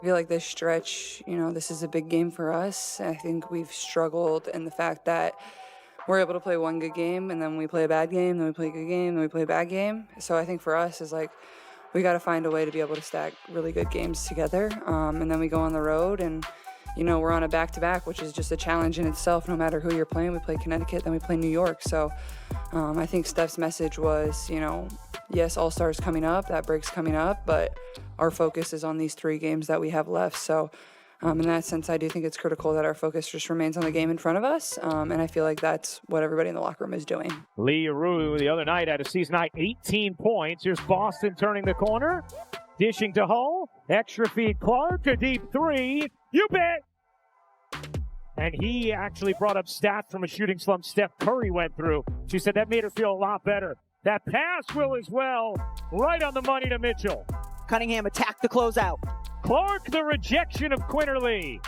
I feel like this stretch, this is a big game for us. I think we've struggled in the fact that we're able to play one good game and then we play a bad game, then we play a good game, then we play a bad game. So I think for us is like we got to find a way to be able to stack really good games together. And then we go on the road and, we're on a back-to-back, which is just a challenge in itself. No matter who you're playing, we play Connecticut, then we play New York. So I think Steph's message was, yes, All-Stars coming up, that break's coming up, but our focus is on these 3 games that we have left. So in that sense, I do think it's critical that our focus just remains on the game in front of us, and I feel like that's what everybody in the locker room is doing. Lee Aru the other night had a season-high 18 points. Here's Boston turning the corner, dishing to Hull, extra feed Clark, a deep 3, you bet! And he actually brought up stats from a shooting slump Steph Curry went through. She said that made her feel a lot better. That pass will as well, right on the money to Mitchell. Cunningham attacked the closeout. Clark, the rejection of Quinterly.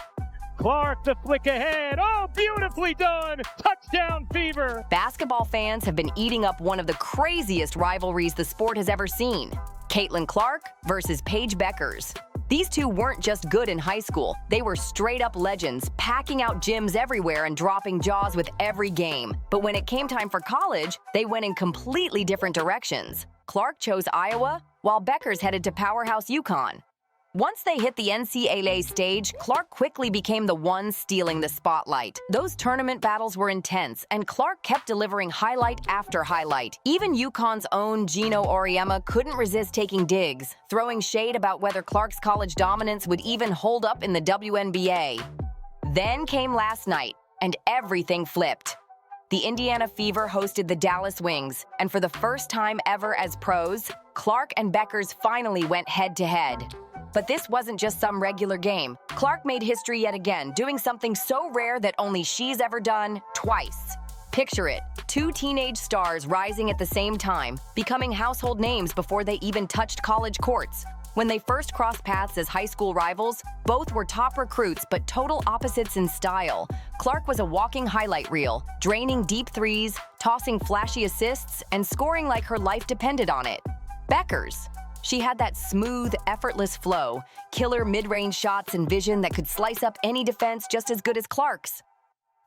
Clark, the flick ahead. Oh, beautifully done. Touchdown fever. Basketball fans have been eating up one of the craziest rivalries the sport has ever seen. Caitlin Clark versus Paige Beckers. These two weren't just good in high school. They were straight-up legends, packing out gyms everywhere and dropping jaws with every game. But when it came time for college, they went in completely different directions. Clark chose Iowa, while Beckers headed to powerhouse UConn. Once they hit the NCAA stage, Clark quickly became the one stealing the spotlight. Those tournament battles were intense, and Clark kept delivering highlight after highlight. Even UConn's own Gino Auriemma couldn't resist taking digs, throwing shade about whether Clark's college dominance would even hold up in the WNBA. Then came last night, and everything flipped. The Indiana Fever hosted the Dallas Wings, and for the first time ever as pros, Clark and Beckers finally went head-to-head. But this wasn't just some regular game. Clark made history yet again, doing something so rare that only she's ever done twice. Picture it, 2 teenage stars rising at the same time, becoming household names before they even touched college courts. When they first crossed paths as high school rivals, both were top recruits but total opposites in style. Clark was a walking highlight reel, draining deep threes, tossing flashy assists, and scoring like her life depended on it. Beckers. She had that smooth, effortless flow, killer mid-range shots and vision that could slice up any defense just as good as Clark's.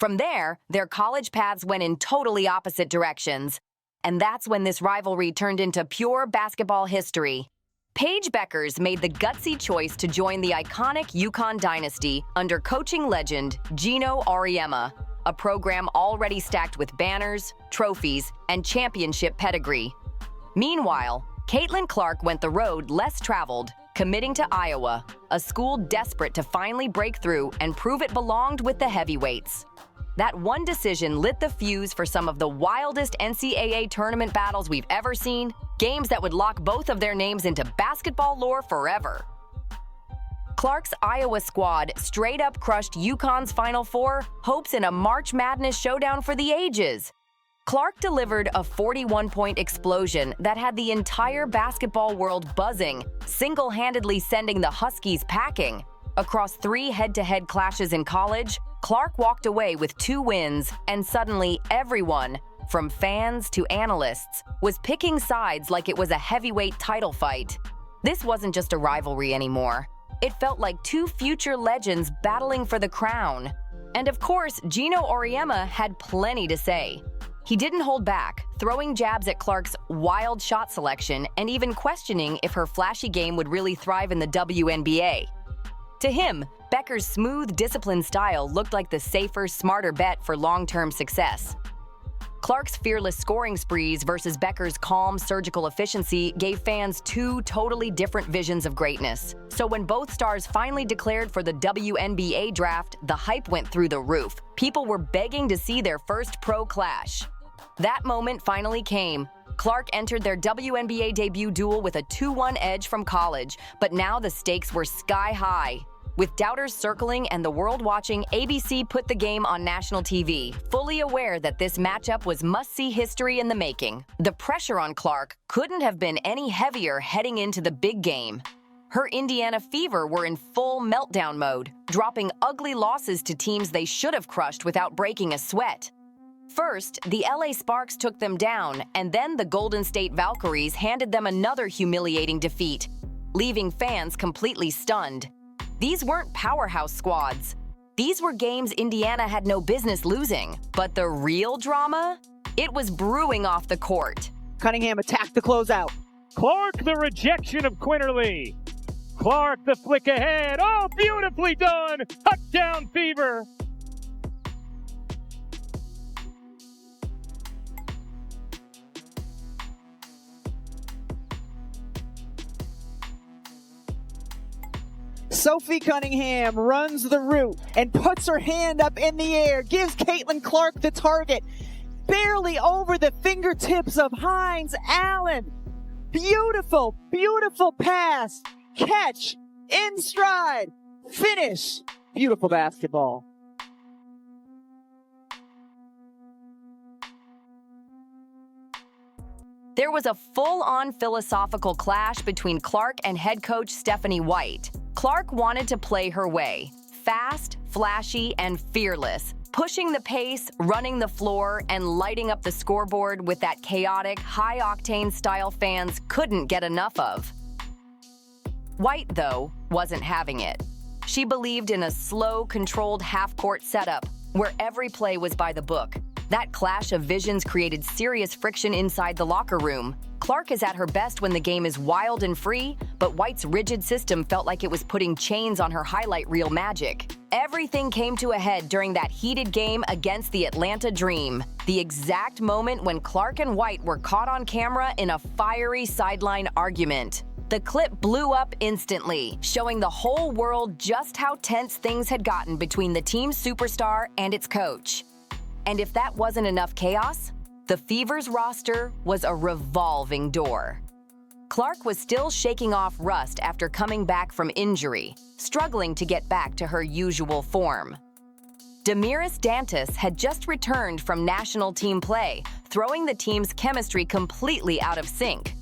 From there, their college paths went in totally opposite directions. And that's when this rivalry turned into pure basketball history. Paige Beckers made the gutsy choice to join the iconic UConn dynasty under coaching legend Gino Auriemma, a program already stacked with banners, trophies, and championship pedigree. Meanwhile, Caitlin Clark went the road less traveled, committing to Iowa, a school desperate to finally break through and prove it belonged with the heavyweights. That one decision lit the fuse for some of the wildest NCAA tournament battles we've ever seen, games that would lock both of their names into basketball lore forever. Clark's Iowa squad straight up crushed UConn's Final Four, hopes in a March Madness showdown for the ages. Clark delivered a 41-point explosion that had the entire basketball world buzzing, single-handedly sending the Huskies packing. Across 3 head-to-head clashes in college, Clark walked away with 2 wins, and suddenly everyone, from fans to analysts, was picking sides like it was a heavyweight title fight. This wasn't just a rivalry anymore. It felt like 2 future legends battling for the crown. And of course, Gino Auriemma had plenty to say. He didn't hold back, throwing jabs at Clark's wild shot selection and even questioning if her flashy game would really thrive in the WNBA. To him, Beckers' smooth, disciplined style looked like the safer, smarter bet for long-term success. Clark's fearless scoring sprees versus Beckers' calm, surgical efficiency gave fans 2 totally different visions of greatness. So when both stars finally declared for the WNBA draft, the hype went through the roof. People were begging to see their first pro clash. That moment finally came. Clark entered their WNBA debut duel with a 2-1 edge from college, but now the stakes were sky high. With doubters circling and the world watching, ABC put the game on national TV, fully aware that this matchup was must-see history in the making. The pressure on Clark couldn't have been any heavier heading into the big game. Her Indiana Fever were in full meltdown mode, dropping ugly losses to teams they should have crushed without breaking a sweat. First, the LA Sparks took them down, and then the Golden State Valkyries handed them another humiliating defeat, leaving fans completely stunned. These weren't powerhouse squads. These were games Indiana had no business losing. But the real drama? It was brewing off the court. Cunningham attacked the closeout. Clark, the rejection of Quinterly. Clark, the flick ahead. Oh, beautifully done. Touchdown Fever. Sophie Cunningham runs the route and puts her hand up in the air, gives Caitlin Clark the target, barely over the fingertips of Hines Allen. Beautiful, beautiful pass, catch, in stride, finish. Beautiful basketball. There was a full-on philosophical clash between Clark and head coach Stephanie White. Clark wanted to play her way, fast, flashy, and fearless, pushing the pace, running the floor, and lighting up the scoreboard with that chaotic, high-octane style fans couldn't get enough of. White, though, wasn't having it. She believed in a slow, controlled half-court setup where every play was by the book. That clash of visions created serious friction inside the locker room. Clark is at her best when the game is wild and free, but White's rigid system felt like it was putting chains on her highlight reel magic. Everything came to a head during that heated game against the Atlanta Dream, the exact moment when Clark and White were caught on camera in a fiery sideline argument. The clip blew up instantly, showing the whole world just how tense things had gotten between the team's superstar and its coach. And if that wasn't enough chaos, the Fever's roster was a revolving door. Clark was still shaking off rust after coming back from injury, struggling to get back to her usual form. Damiris Dantas had just returned from national team play, throwing the team's chemistry completely out of sync.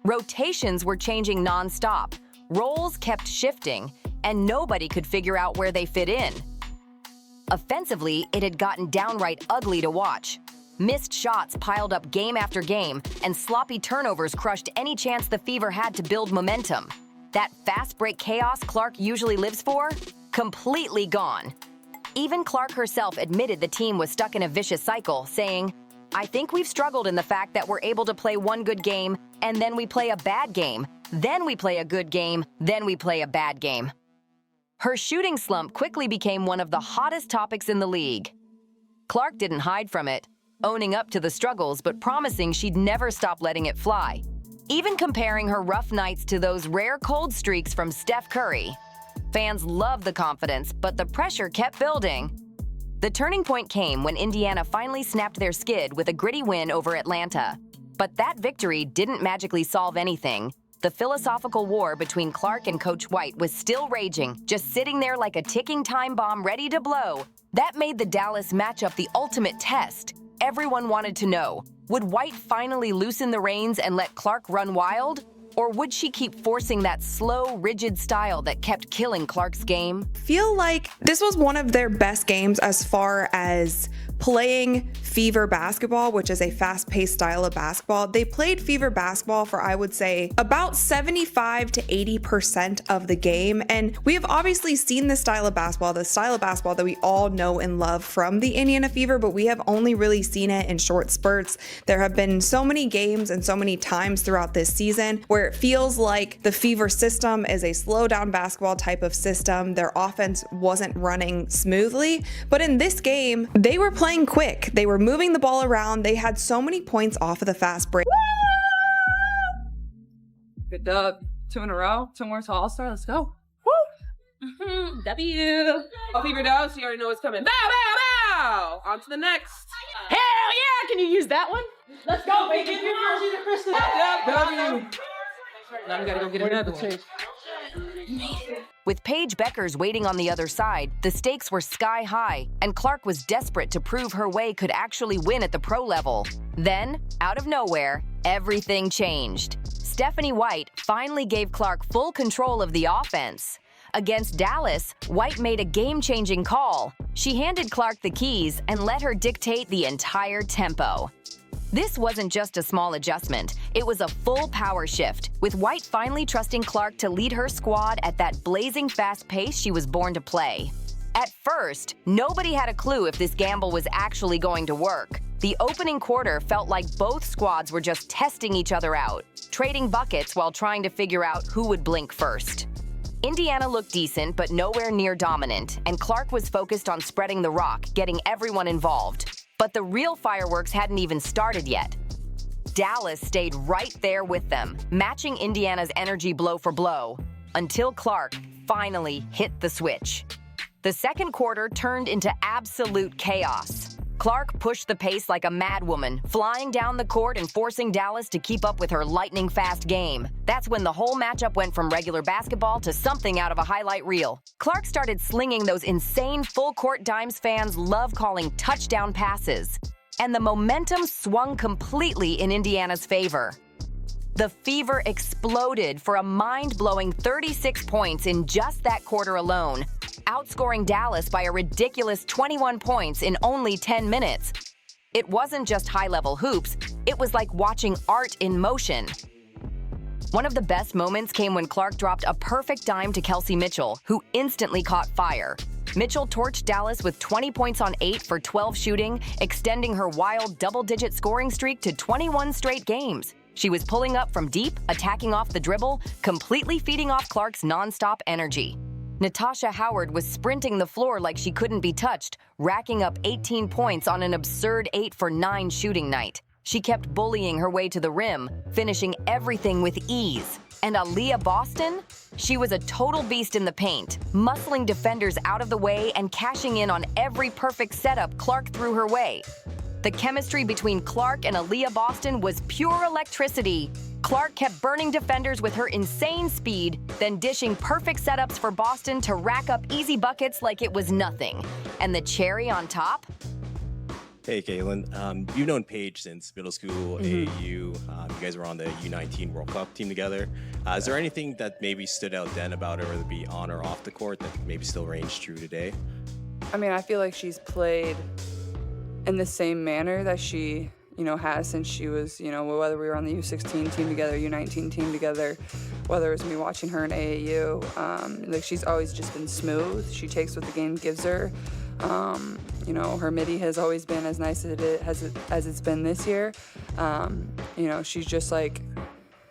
Rotations were changing nonstop, roles kept shifting, and nobody could figure out where they fit in. Offensively, it had gotten downright ugly to watch. Missed shots piled up game after game, and sloppy turnovers crushed any chance the Fever had to build momentum. That fast break chaos Clark usually lives for? Completely gone. Even Clark herself admitted the team was stuck in a vicious cycle, saying, "I think we've struggled in the fact that we're able to play one good game, and then we play a bad game. Then we play a good game, then we play a bad game." Her shooting slump quickly became one of the hottest topics in the league. Clark didn't hide from it, owning up to the struggles but promising she'd never stop letting it fly, even comparing her rough nights to those rare cold streaks from Steph Curry. Fans loved the confidence, but the pressure kept building. The turning point came when Indiana finally snapped their skid with a gritty win over Atlanta. But that victory didn't magically solve anything. The philosophical war between Clark and Coach White was still raging, just sitting there like a ticking time bomb ready to blow. That made the Dallas matchup the ultimate test. Everyone wanted to know, would White finally loosen the reins and let Clark run wild? Or would she keep forcing that slow, rigid style that kept killing Clark's game? Feel like this was one of their best games as far as playing Fever basketball, which is a fast-paced style of basketball. They played Fever basketball for, I would say, about 75 to 80% of the game. And we have obviously seen this style of basketball, the style of basketball that we all know and love from the Indiana Fever, but we have only really seen it in short spurts. There have been so many games and so many times throughout this season where it feels like the Fever system is a slow down basketball type of system. Their offense wasn't running smoothly, but in this game, they were playing quick. They were moving the ball around. They had so many points off of the fast break. Good dub. 2 in a row. 2 more to All-Star. Let's go. W. Oh, Fever down, so you already know what's coming. Bow, bow, bow! On to the next. Hell yeah! Can you use that one? Let's go, baby. Give your jersey to Kristen. W. Now we gotta go get another one. With Paige Beckers waiting on the other side, the stakes were sky high, and Clark was desperate to prove her way could actually win at the pro level. Then, out of nowhere, everything changed. Stephanie White finally gave Clark full control of the offense. Against Dallas, White made a game-changing call. She handed Clark the keys and let her dictate the entire tempo. This wasn't just a small adjustment, it was a full power shift, with White finally trusting Clark to lead her squad at that blazing fast pace she was born to play. At first, nobody had a clue if this gamble was actually going to work. The opening quarter felt like both squads were just testing each other out, trading buckets while trying to figure out who would blink first. Indiana looked decent, but nowhere near dominant, and Clark was focused on spreading the rock, getting everyone involved. But the real fireworks hadn't even started yet. Dallas stayed right there with them, matching Indiana's energy blow for blow, until Clark finally hit the switch. The second quarter turned into absolute chaos. Clark pushed the pace like a madwoman, flying down the court and forcing Dallas to keep up with her lightning-fast game. That's when the whole matchup went from regular basketball to something out of a highlight reel. Clark started slinging those insane full-court dimes fans love calling touchdown passes, and the momentum swung completely in Indiana's favor. The Fever exploded for a mind-blowing 36 points in just that quarter alone, outscoring Dallas by a ridiculous 21 points in only 10 minutes. It wasn't just high-level hoops, it was like watching art in motion. One of the best moments came when Clark dropped a perfect dime to Kelsey Mitchell, who instantly caught fire. Mitchell torched Dallas with 20 points on 8 for 12 shooting, extending her wild double-digit scoring streak to 21 straight games. She was pulling up from deep, attacking off the dribble, completely feeding off Clark's nonstop energy. Natasha Howard was sprinting the floor like she couldn't be touched, racking up 18 points on an absurd 8 for 9 shooting night. She kept bullying her way to the rim, finishing everything with ease. And Aaliyah Boston? She was a total beast in the paint, muscling defenders out of the way and cashing in on every perfect setup Clark threw her way. The chemistry between Clark and Aaliyah Boston was pure electricity. Clark kept burning defenders with her insane speed, then dishing perfect setups for Boston to rack up easy buckets like it was nothing. And the cherry on top? Hey, Caitlin. You've known Paige since middle school, AAU. You guys were on the U19 World Cup team together. Is there anything that maybe stood out then about her, whether it be on or off the court, that maybe still reigns true today? I mean, I feel like she's played in the same manner that she, has since she was, whether we were on the U16 team together, U19 team together, whether it was me watching her in AAU. Like, she's always just been smooth. She takes what the game gives her. Her midi has always been as nice as it's been this year. She's just like,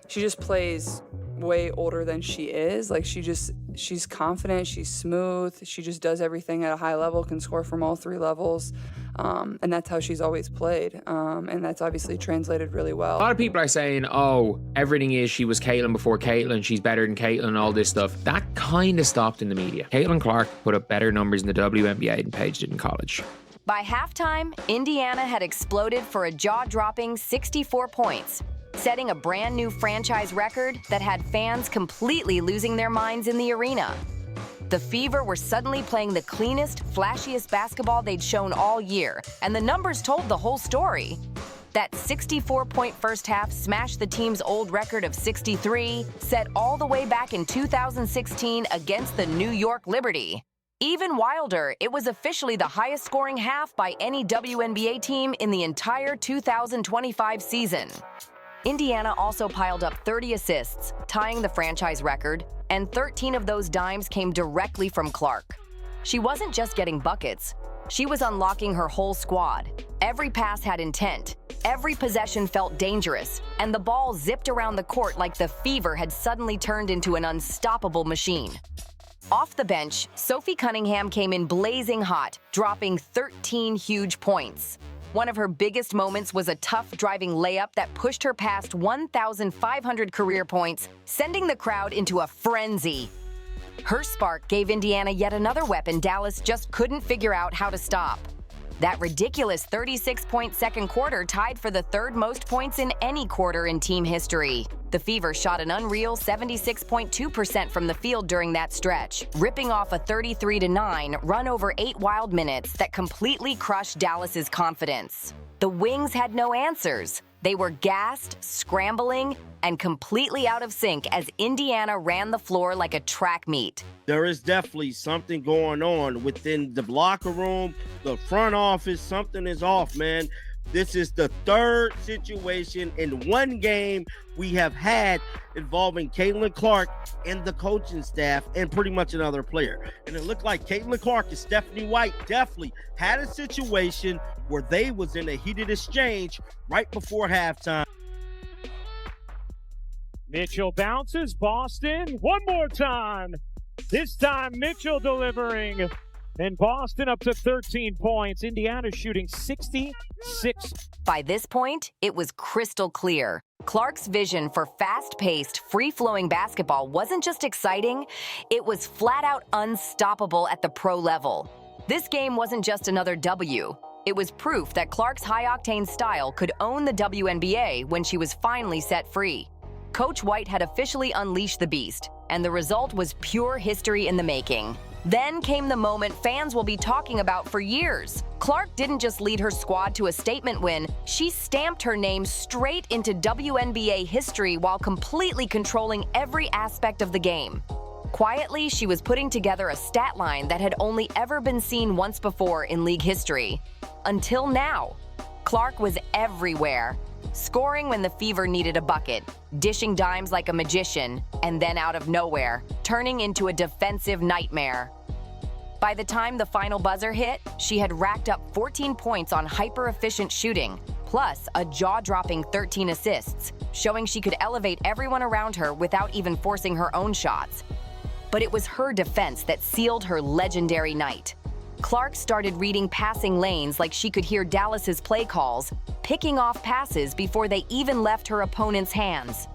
she just plays way older than she is. Like, she's confident, she's smooth, she just does everything at a high level, can score from all 3 levels. And that's how she's always played. And that's obviously translated really well. A lot of people are saying, everything is she was Caitlin before Caitlin, she's better than Caitlin and all this stuff. That kind of stopped in the media. Caitlin Clark put up better numbers in the WNBA than Paige did in college. By halftime, Indiana had exploded for a jaw-dropping 64 points, setting a brand new franchise record that had fans completely losing their minds in the arena. The Fever were suddenly playing the cleanest, flashiest basketball they'd shown all year, and the numbers told the whole story. That 64-point first half smashed the team's old record of 63, set all the way back in 2016 against the New York Liberty. Even wilder, it was officially the highest scoring half by any WNBA team in the entire 2025 season. Indiana also piled up 30 assists, tying the franchise record, and 13 of those dimes came directly from Clark. She wasn't just getting buckets, she was unlocking her whole squad. Every pass had intent, every possession felt dangerous, and the ball zipped around the court like the Fever had suddenly turned into an unstoppable machine. Off the bench, Sophie Cunningham came in blazing hot, dropping 13 huge points. One of her biggest moments was a tough driving layup that pushed her past 1,500 career points, sending the crowd into a frenzy. Her spark gave Indiana yet another weapon Dallas just couldn't figure out how to stop. That ridiculous 36-point second quarter tied for the 3rd most points in any quarter in team history. The Fever shot an unreal 76.2% from the field during that stretch, ripping off a 33-9 run over 8 wild minutes that completely crushed Dallas's confidence. The Wings had no answers. They were gassed, scrambling, and completely out of sync as Indiana ran the floor like a track meet. There is definitely something going on within the locker room, the front office. Something is off, man. This is the third situation in one game we have had involving Caitlin Clark and the coaching staff and pretty much another player. And it looked like Caitlin Clark and Stephanie White definitely had a situation where they was in a heated exchange right before halftime. Mitchell bounces. Boston, one more time. This time, Mitchell delivering. And Boston up to 13 points. Indiana shooting 66. By this point, it was crystal clear. Clark's vision for fast-paced, free-flowing basketball wasn't just exciting, it was flat-out unstoppable at the pro level. This game wasn't just another W. It was proof that Clark's high-octane style could own the WNBA when she was finally set free. Coach White had officially unleashed the beast, and the result was pure history in the making. Then came the moment fans will be talking about for years. Clark didn't just lead her squad to a statement win, she stamped her name straight into WNBA history while completely controlling every aspect of the game. Quietly, she was putting together a stat line that had only ever been seen once before in league history. Until now, Clark was everywhere. Scoring when the Fever needed a bucket, dishing dimes like a magician, and then out of nowhere, turning into a defensive nightmare. By the time the final buzzer hit, she had racked up 14 points on hyper-efficient shooting, plus a jaw-dropping 13 assists, showing she could elevate everyone around her without even forcing her own shots. But it was her defense that sealed her legendary night. Clark started reading passing lanes like she could hear Dallas's play calls, picking off passes before they even left her opponent's hands.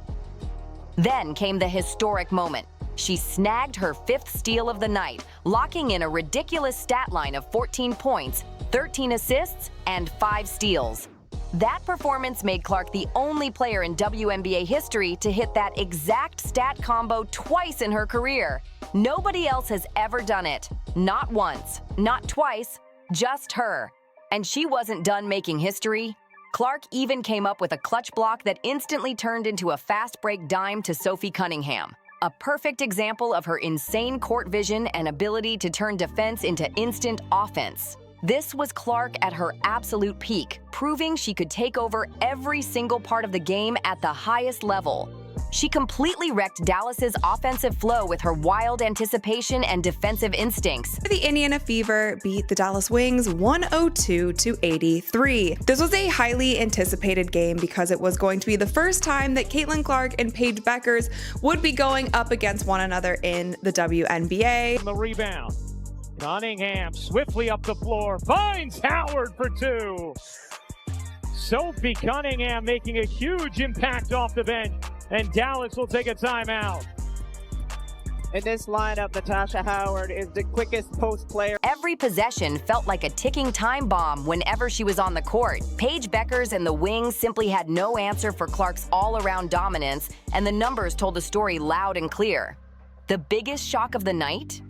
Then came the historic moment. She snagged her 5th steal of the night, locking in a ridiculous stat line of 14 points, 13 assists, and 5 steals. That performance made Clark the only player in WNBA history to hit that exact stat combo twice in her career. Nobody else has ever done it. Not once, not twice, just her. And she wasn't done making history. Clark even came up with a clutch block that instantly turned into a fast break dime to Sophie Cunningham. A perfect example of her insane court vision and ability to turn defense into instant offense. This was Clark at her absolute peak, proving she could take over every single part of the game at the highest level. She completely wrecked Dallas's offensive flow with her wild anticipation and defensive instincts. The Indiana Fever beat the Dallas Wings 102-83. This was a highly anticipated game because it was going to be the first time that Caitlin Clark and Paige Beckers would be going up against one another in the WNBA. The rebound. Cunningham swiftly up the floor, finds Howard for 2. Sophie Cunningham making a huge impact off the bench, and Dallas will take a timeout. In this lineup, Natasha Howard is the quickest post player. Every possession felt like a ticking time bomb whenever she was on the court. Paige Beckers and the Wings simply had no answer for Clark's all-around dominance, and the numbers told the story loud and clear. The biggest shock of the night?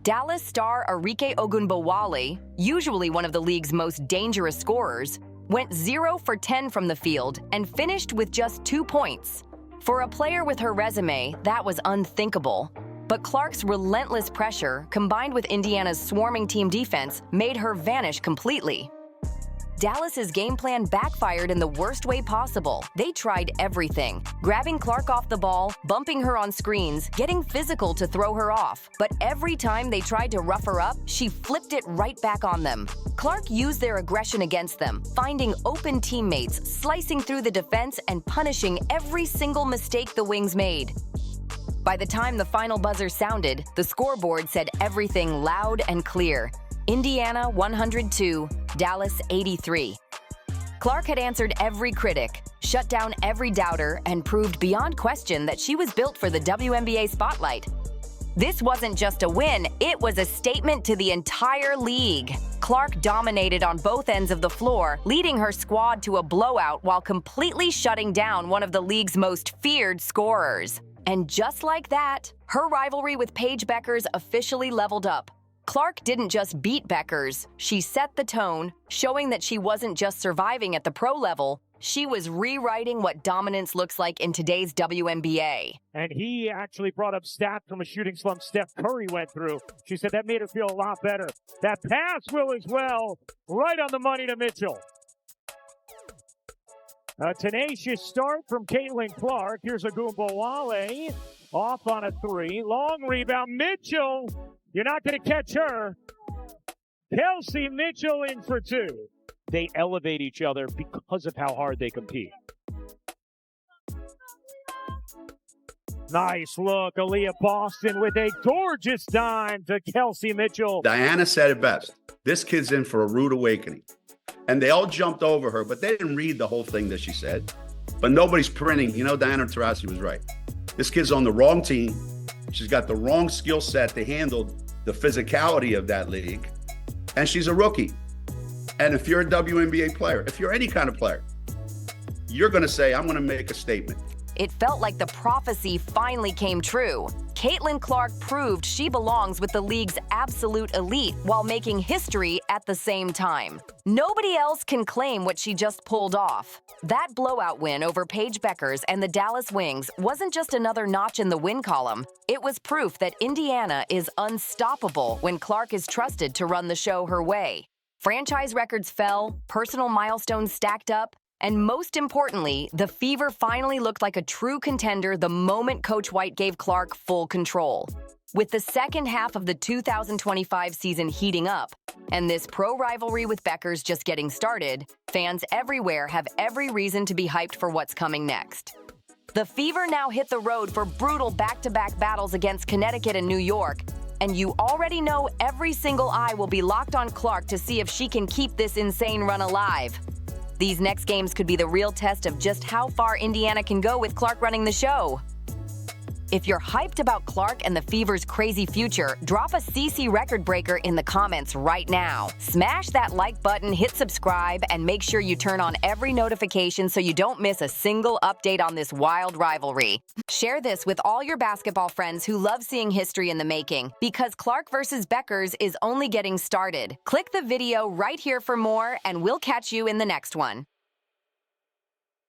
Dallas star Arike Ogunbowale, usually one of the league's most dangerous scorers, went 0 for 10 from the field and finished with just 2 points. For a player with her resume, that was unthinkable. But Clark's relentless pressure, combined with Indiana's swarming team defense, made her vanish completely. Dallas's game plan backfired in the worst way possible. They tried everything, grabbing Clark off the ball, bumping her on screens, getting physical to throw her off. But every time they tried to rough her up, she flipped it right back on them. Clark used their aggression against them, finding open teammates, slicing through the defense, and punishing every single mistake the Wings made. By the time the final buzzer sounded, the scoreboard said everything loud and clear. Indiana 102, Dallas 83. Clark had answered every critic, shut down every doubter, and proved beyond question that she was built for the WNBA spotlight. This wasn't just a win, it was a statement to the entire league. Clark dominated on both ends of the floor, leading her squad to a blowout while completely shutting down one of the league's most feared scorers. And just like that, her rivalry with Paige Beckers officially leveled up. Clark didn't just beat Beckers, she set the tone, showing that she wasn't just surviving at the pro level, she was rewriting what dominance looks like in today's WNBA. And he actually brought up stats from a shooting slump Steph Curry went through. She said that made her feel a lot better. That pass will as well, right on the money to Mitchell. A tenacious start from Caitlin Clark. Here's a Wale off on a three. Long rebound. Mitchell, you're not going to catch her. Kelsey Mitchell in for two. They elevate each other because of how hard they compete. Nice look. Aaliyah Boston with a gorgeous dime to Kelsey Mitchell. Diana said it best. This kid's in for a rude awakening. And they all jumped over her, but they didn't read the whole thing that she said. But nobody's printing. You know, Diana Taurasi was right. This kid's on the wrong team. She's got the wrong skill set to handle the physicality of that league. And she's a rookie. And if you're a WNBA player, if you're any kind of player, you're going to say, I'm going to make a statement. It felt like the prophecy finally came true. Caitlin Clark proved she belongs with the league's absolute elite while making history at the same time. Nobody else can claim what she just pulled off. That blowout win over Paige Beckers and the Dallas Wings wasn't just another notch in the win column. It was proof that Indiana is unstoppable when Clark is trusted to run the show her way. Franchise records fell, personal milestones stacked up, and most importantly, the Fever finally looked like a true contender the moment Coach White gave Clark full control. With the second half of the 2025 season heating up, and this pro rivalry with Beckers just getting started, fans everywhere have every reason to be hyped for what's coming next. The Fever now hit the road for brutal back-to-back battles against Connecticut and New York, and you already know every single eye will be locked on Clark to see if she can keep this insane run alive. These next games could be the real test of just how far Indiana can go with Clark running the show. If you're hyped about Clark and the Fever's crazy future, drop a CC record breaker in the comments right now. Smash that like button, hit subscribe, and make sure you turn on every notification so you don't miss a single update on this wild rivalry. Share this with all your basketball friends who love seeing history in the making, because Clark versus Beckers is only getting started. Click the video right here for more, and we'll catch you in the next one.